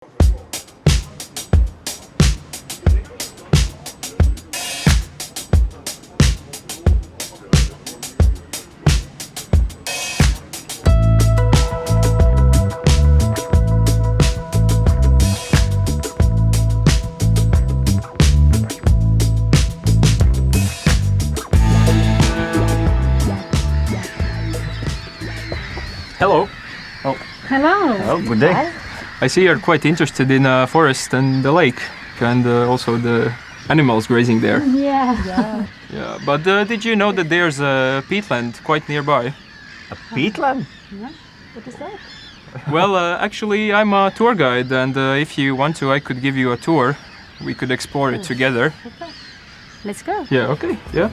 Hello. Oh. Hello. Oh, good day. Hi. I see you're quite interested in forest and the lake, and also the animals grazing there. Yeah. Yeah. But did you know that there's a peatland quite nearby? A peatland? Yeah. What is that? Well, actually, I'm a tour guide, and if you want to, I could give you a tour. We could explore it together. Okay. Let's go. Yeah. Okay. Yeah.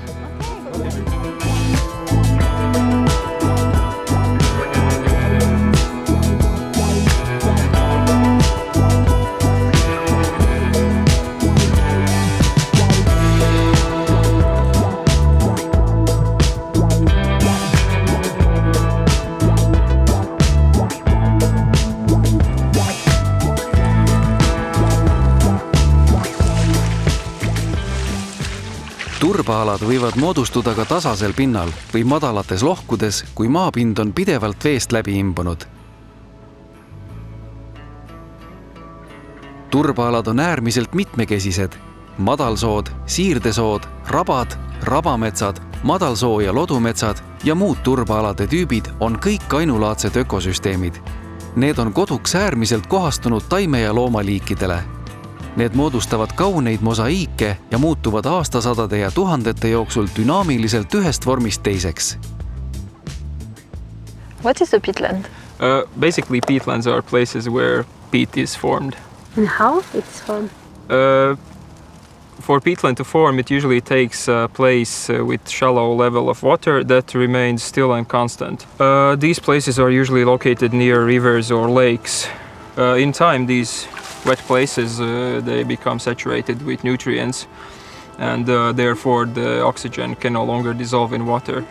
Turbaalad võivad moodustuda ka tasasel pinnal või madalates lohkudes, kui maapind on pidevalt veest läbi imbunud. Turbaalad on äärmiselt mitmekesised. Madalsood, siirdesood, rabad, rabametsad, madalsoo- ja lodumetsad ja muud turbaalade tüübid on kõik ainulaadsed ökosüsteemid. Need on koduks äärmiselt kohastunud taime- ja loomaliikidele. Need moodustavad kauneid mosaiike ja muutuvad aastasadade ja tuhandete jooksul dünaamiliselt ühest vormist teiseks. What is a peatland? Basically, peatlands are places where peat is formed. And how it's formed? For peatland to form, it usually takes place with shallow level of water that remains still and constant. These places are usually located near rivers or lakes. In time, these wet places, they become saturated with nutrients, and therefore the oxygen can no longer dissolve in water.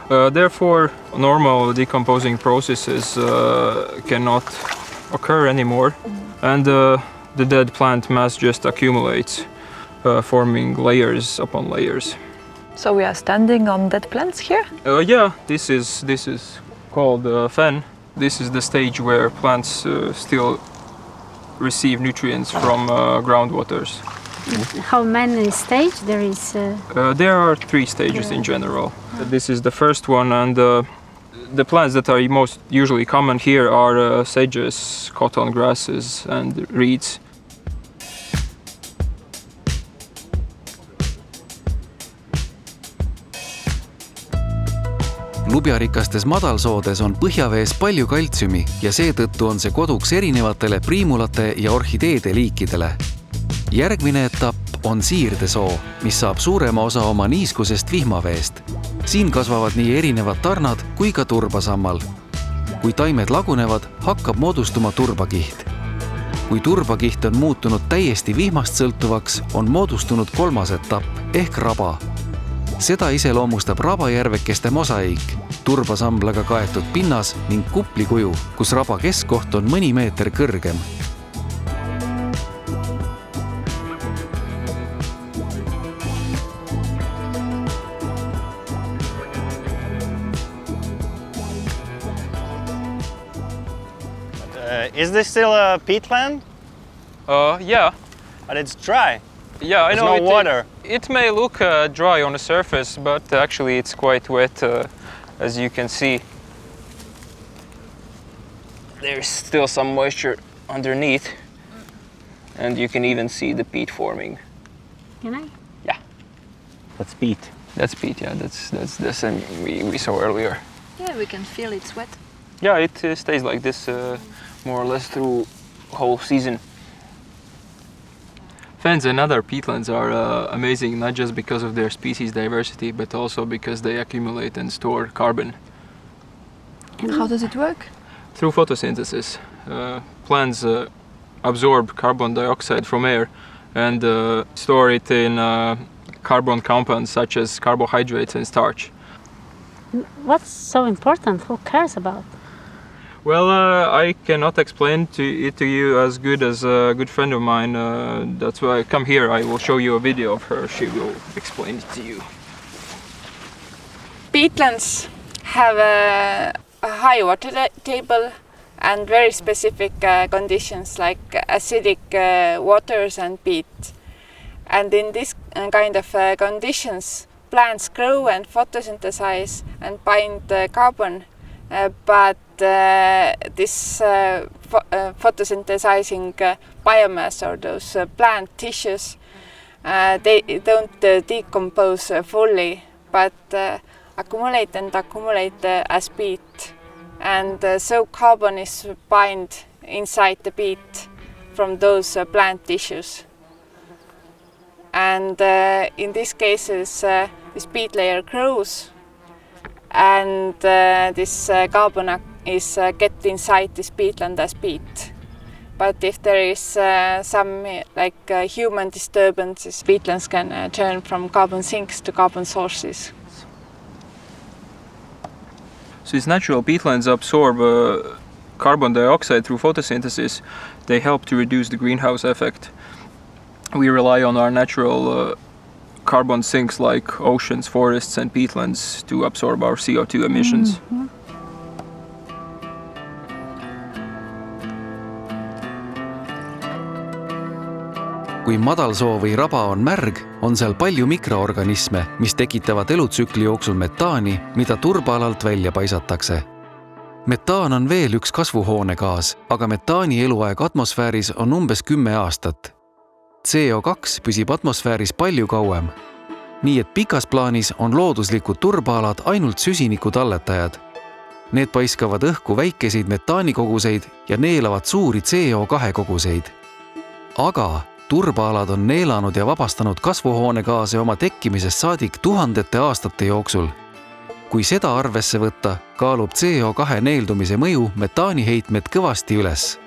Therefore, normal decomposing processes cannot occur anymore, and the dead plant mass just accumulates, forming layers upon layers. So we are standing on dead plants here? Yeah, this is called fen. This is the stage where plants still receive nutrients from groundwaters. How many stages there is? There are 3 stages in general. This is the first one, and the plants that are most usually common here are sages, cotton grasses, and reeds. Lubjarikastes madalsoodes on põhjavees palju kaltsiumi ja seetõttu on see koduks erinevatele priimulate ja orhideede liikidele. Järgmine etapp on siirdesoo, mis saab suurema osa oma niiskusest vihmaveest. Siin kasvavad nii erinevad tarnad kui ka turbasammal. Kui taimed lagunevad, hakkab moodustuma turbakiht. Kui turbakiht on muutunud täiesti vihmast sõltuvaks, on moodustunud 3. etapp ehk raba. Seda iseloomustab rabajärvekeste mosaiik, turbasamblaga kaetud pinnas ning kuplikuju, kus raba keskkoht on mõni meeter kõrgem. Is this still a peatland? Yeah. But it's dry. Yeah, I There's know. no water. It may look dry on the surface, but actually it's quite wet, as you can see. There's still some moisture underneath, and you can even see the peat forming. Can I? Yeah, That's peat. that's peat. Yeah, that's the same we saw earlier. Yeah, we can feel it's wet. Yeah, it stays like this more or less through whole season. Fens and other peatlands are amazing, not just because of their species diversity, but also because they accumulate and store carbon. And how does it work? Through photosynthesis. Plants absorb carbon dioxide from air and store it in carbon compounds such as carbohydrates and starch. What's so important? Who cares about? Well, I cannot explain it to you as good as a good friend of mine. That's why I come here. I will show you a video of her. She will explain it to you. Peatlands have a high water table and very specific conditions like acidic waters and peat. And in this kind of conditions, plants grow and photosynthesize and bind carbon, but this photosynthesizing biomass or those plant tissues, they don't decompose fully, but accumulate as peat. And so carbon is bind inside the peat from those plant tissues. And in these cases, this peat layer grows, and this carbon is kept inside this peatland as peat. But if there is some human disturbances, peatlands can turn from carbon sinks to carbon sources. So these natural peatlands absorb carbon dioxide through photosynthesis. They help to reduce the greenhouse effect. We rely on our natural carbon sinks like oceans, forests and peatlands to absorb our CO2 emissions. Mm-hmm. kui madalsoo või raba on märg, on seal palju mikroorganisme, mis tekitavad elutsükli jooksul metaani, mida turbaalalt välja paisatakse. Metaan on veel üks kasvuhoonegaas, aga metaani eluaeg atmosfääris on umbes 10 aastat. CO2 püsib atmosfääris palju kauem. Nii et pikas plaanis on looduslikud turbaalad ainult süsiniku talletajad. Need paiskavad õhku väikeseid metaanikoguseid ja neelavad suuri CO2 koguseid. Aga turbaalad on neelanud ja vabastanud kasvuhoonegaase oma tekkimisest saadik tuhandete aastate jooksul. Kui seda arvesse võtta, kaalub CO2 neeldumise mõju metaaniheitmed kõvasti üles.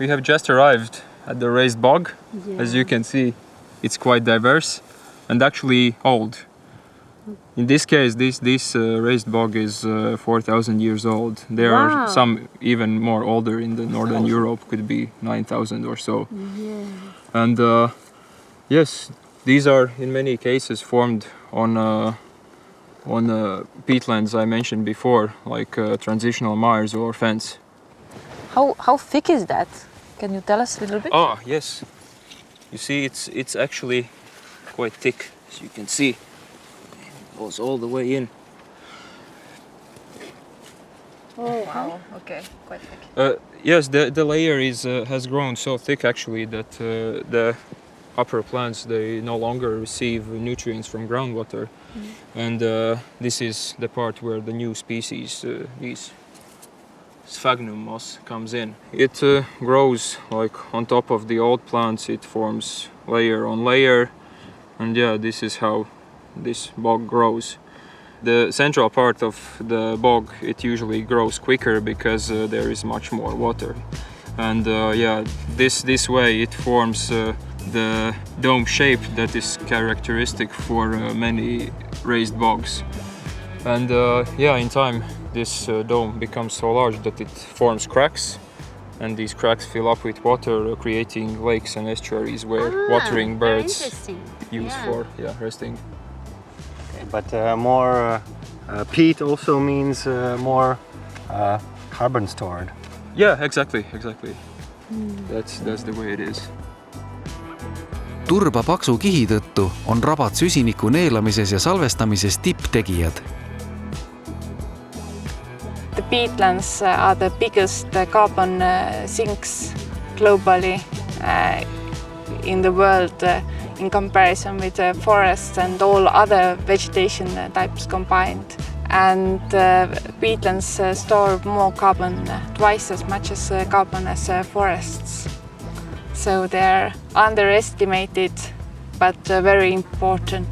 We have just arrived at the raised bog. Yeah. As you can see, it's quite diverse and actually old. In this case, this raised bog is 4,000 years old. There are some even more older in the Northern Europe, could be 9,000 or so. Yeah. And yes, these are in many cases formed on peatlands I mentioned before, like transitional mires or fence. How thick is that? Can you tell us a little bit? Oh, yes. You see, it's actually quite thick, as you can see. It goes all the way in. Oh, wow. Okay, quite thick. Yes, the layer has grown so thick actually that the upper plants, they no longer receive nutrients from groundwater. And this is the part where the new species, these sphagnum moss, comes in. It grows like on top of the old plants. It forms layer on layer, and yeah, this is how this bog grows. The central part of the bog, it usually grows quicker because there is much more water. And yeah, this way it forms the dome shape that is characteristic for many raised bogs. And yeah, in time this dome becomes so large that it forms cracks, and these cracks fill up with water, creating lakes and estuaries where watering birds use for resting. Okay, but more peat also means more carbon stored. Yeah, exactly. That's the way it is. Turba paksu kihi tõttu on rabad süsiniku neelamises ja salvestamises tipptegijad. The peatlands are the biggest carbon sinks globally in the world in comparison with forests and all other vegetation types combined. And peatlands store more carbon, twice as much as carbon as forests. So they're underestimated, but very important.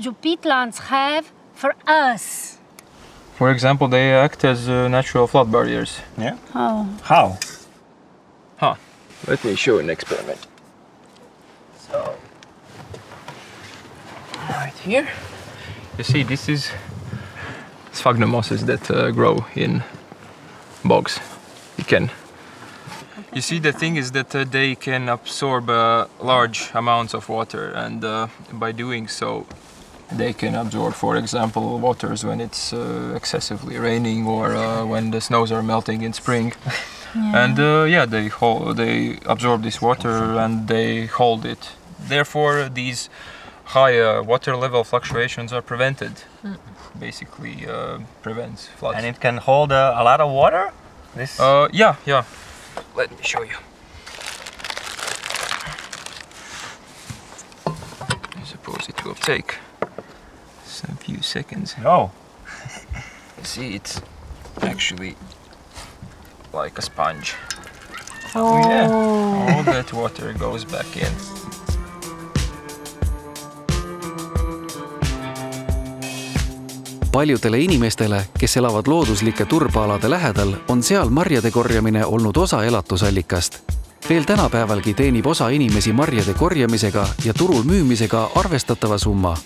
do peatlands have for us? For example, they act as natural flood barriers. Yeah? Oh. How? Let me show an experiment. So, right here, you see this is sphagnum mosses that grow in bogs. You see, the thing is that they can absorb large amounts of water, and by doing so, they can absorb, for example, waters when it's excessively raining or when the snows are melting in spring. And they absorb this water and they hold it. Therefore, these high water level fluctuations are prevented. Basically, prevents floods. And it can hold a lot of water? This? Yeah. Let me show you. I suppose it will take some few seconds. Oh. See, it's actually like a sponge. Oh. Yeah. All that water goes back in. Paljudele inimestele, kes elavad looduslike turbaalade lähedal, on seal marjade korjamine olnud osa elatusallikast. Veel tänapäevalgi teenib osa inimesi marjade korjamisega ja turul müümisega arvestatava summa.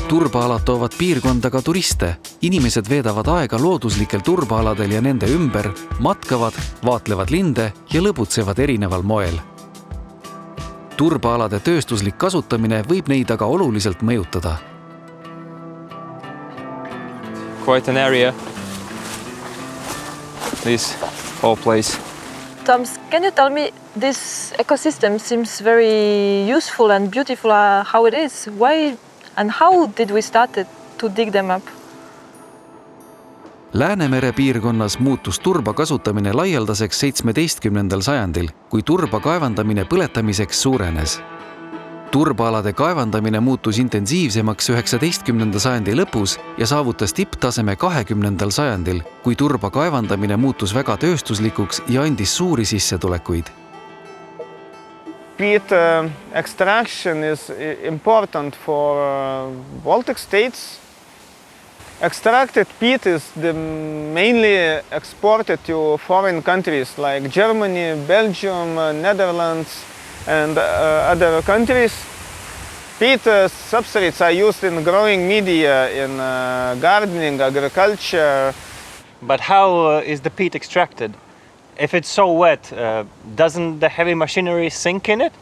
Turbaalad toovad piirkonda ka turiste. Inimesed veedavad aega looduslikel turbaaladel ja nende ümber, matkavad, vaatlevad linde ja lõbutsevad erineval moel. Turbaalade tööstuslik kasutamine võib neid aga oluliselt mõjutada. Quite an area, this whole place. Toms, can you tell me, this ecosystem seems very useful and beautiful how it is. Why and how did we start to dig them up? Läänemere piirkonnas muutus turba kasutamine laialdaseks 17. sajandil, kui turba kaevandamine põletamiseks suurenes. Turbaalade kaevandamine muutus intensiivsemaks 19. sajandi lõpus ja saavutas tipptaseme 20. sajandil, kui turba kaevandamine muutus väga tööstuslikuks ja andis suuri sissetulekuid. Peat extraction is important for Baltic states. Extracted peat is mainly exported to foreign countries like Germany, Belgium, Netherlands and other countries. Peat substrates are used in growing media, in gardening, agriculture. But how is the peat extracted? If it's so wet, doesn't the heavy machinery sink in it?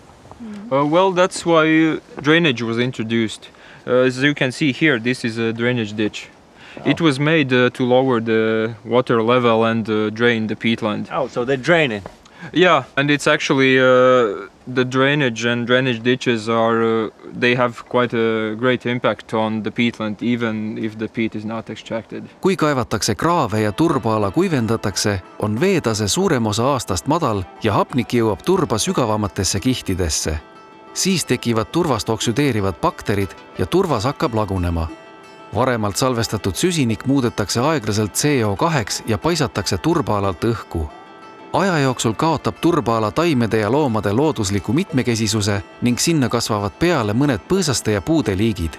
Well, that's why drainage was introduced. As you can see here, this is a drainage ditch. It was made to lower the water level and drain the peatland. Oh, so they drain it. Yeah, and it's actually the drainage and drainage ditches they have quite a great impact on the peatland, even if the peat is not extracted. Kui kaevatakse kraave ja turbaala kuivendatakse, on veetase suurem osa aastast madal ja hapnik jõuab turba sügavamatesse kihtidesse. Siis tekivad turvast oksüdeerivad bakterid ja turvas hakkab lagunema. Varemalt salvestatud süsinik muudetakse aeglaselt CO2 ja paisatakse turbaalalt õhku. Aja jooksul kaotab turbaala taimede ja loomade loodusliku mitmekesisuse ning sinna kasvavad peale mõned põõsaste ja puude liigid.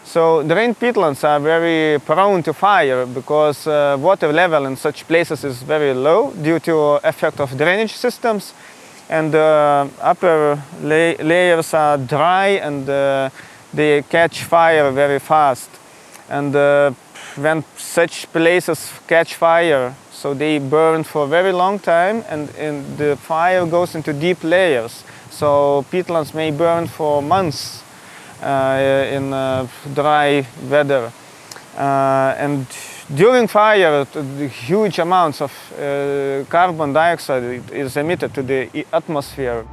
So drained peatlands are very prone to fire because water level in such places is very low due to effect of drainage systems, and upper layers are dry and they catch fire very fast. And when such places catch fire, so they burn for a very long time, and the fire goes into deep layers. So peatlands may burn for months in dry weather. And during fire, huge amounts of carbon dioxide is emitted to the atmosphere.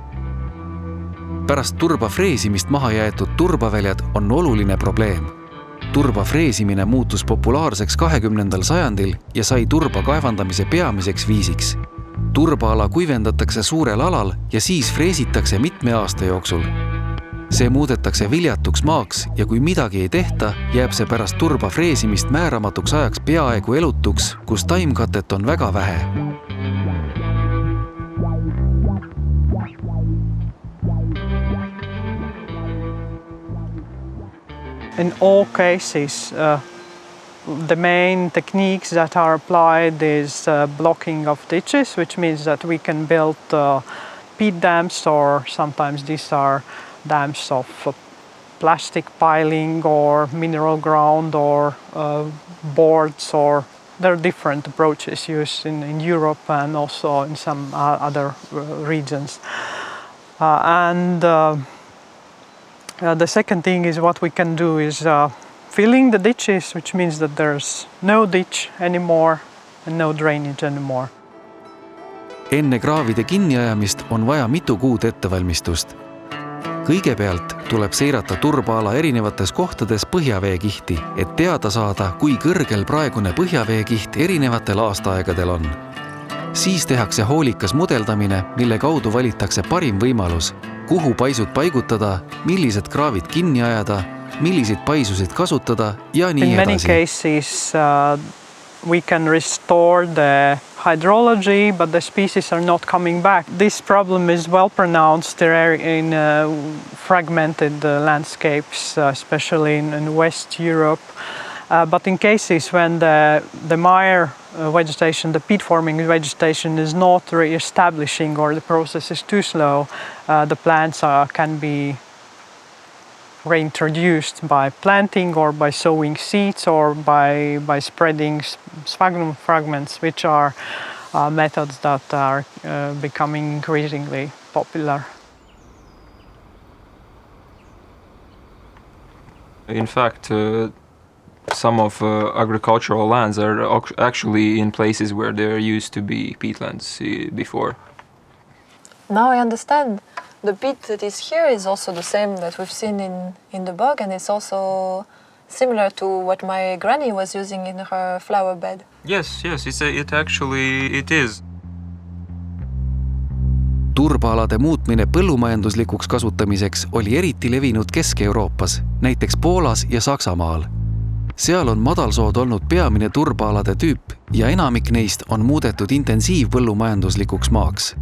Pärast turba freesimist maha jäetud turbaväljad on oluline probleem. Turba freesimine muutus populaarseks 20. sajandil ja sai turba kaevandamise peamiseks viisiks. Turbaala kuivendatakse suurel alal ja siis freesitakse mitme aasta jooksul. See muudetakse viljatuks maaks ja kui midagi ei tehta, jääb see pärast turba freesimist määramatuks ajaks peaaegu elutuks, kus taimkatet on väga vähe. In all cases, the main techniques that are applied is blocking of ditches, which means that we can build peat dams, or sometimes these are dams of plastic piling or mineral ground or boards, or there are different approaches used in Europe and also in some other regions. The second thing is what we can do is filling the ditches, which means that there's no ditch anymore and no drainage anymore. Enne kraavide kinniajamist on vaja mitu kuud ettevalmistust. Kõigepealt tuleb seirata turbaala erinevates kohtades põhjaveekihti, et teada saada, kui kõrgel praegune põhjaveekiht erinevatel aastaaegadel on. Siis tehakse hoolikas mudeldamine, mille kaudu valitakse parim võimalus, kuhu paisud paigutada, millised kraavid kinni ajada, milliseid paisusid kasutada ja nii edasi. In many cases we can restore the hydrology, but the species are not coming back. This problem is well pronounced in fragmented landscapes, especially in West Europe. But in cases when the mire vegetation, the peat-forming vegetation is not re-establishing or the process is too slow, the plants can be reintroduced by planting or by sowing seeds or by spreading sphagnum fragments, which are methods that are becoming increasingly popular. In fact, some of agricultural lands are actually in places where there used to be peatlands before. Now I understand. The peat that is here is also the same that we've seen in the bog, and it's also similar to what my granny was using in her flower bed. Yes, it actually is. Turbaalade muutmine põllumajanduslikuks kasutamiseks oli eriti levinud Kesk-Euroopas, näiteks Poolas ja Saksamaal. Seal on madalsood olnud peamine turbaalade tüüp ja enamik neist on muudetud intensiivpõllumajanduslikuks maaks.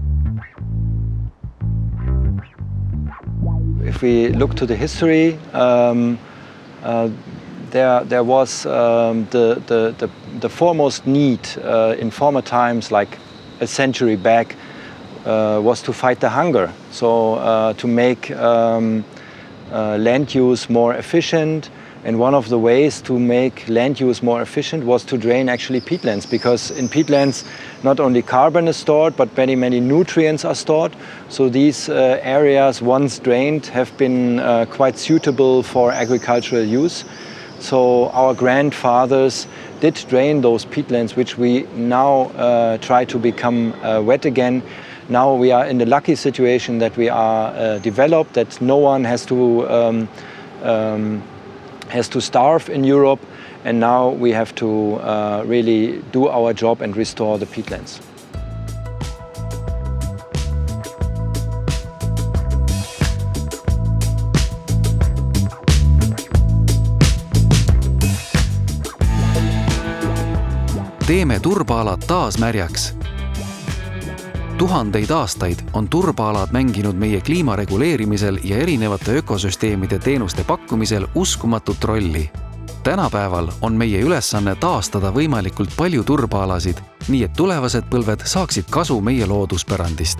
If we look to the history, there was the foremost need in former times, like a century back, was to fight the hunger. So to make land use more efficient. And one of the ways to make land use more efficient was to drain actually peatlands, because in peatlands not only carbon is stored, but many nutrients are stored. So these areas, once drained, have been quite suitable for agricultural use. So our grandfathers did drain those peatlands, which we now try to become wet again. Now we are in the lucky situation that we are developed, that no one has to starve in Europe, and now we have to really do our job and restore the peatlands. Teeme turbaalad taas märjaks. Tuhandeid aastaid on turbaalad mänginud meie kliima reguleerimisel ja erinevate ökosüsteemide teenuste pakkumisel uskumatut rolli. Tänapäeval on meie ülesanne taastada võimalikult palju turbaalasid, nii et tulevased põlved saaksid kasu meie looduspärandist.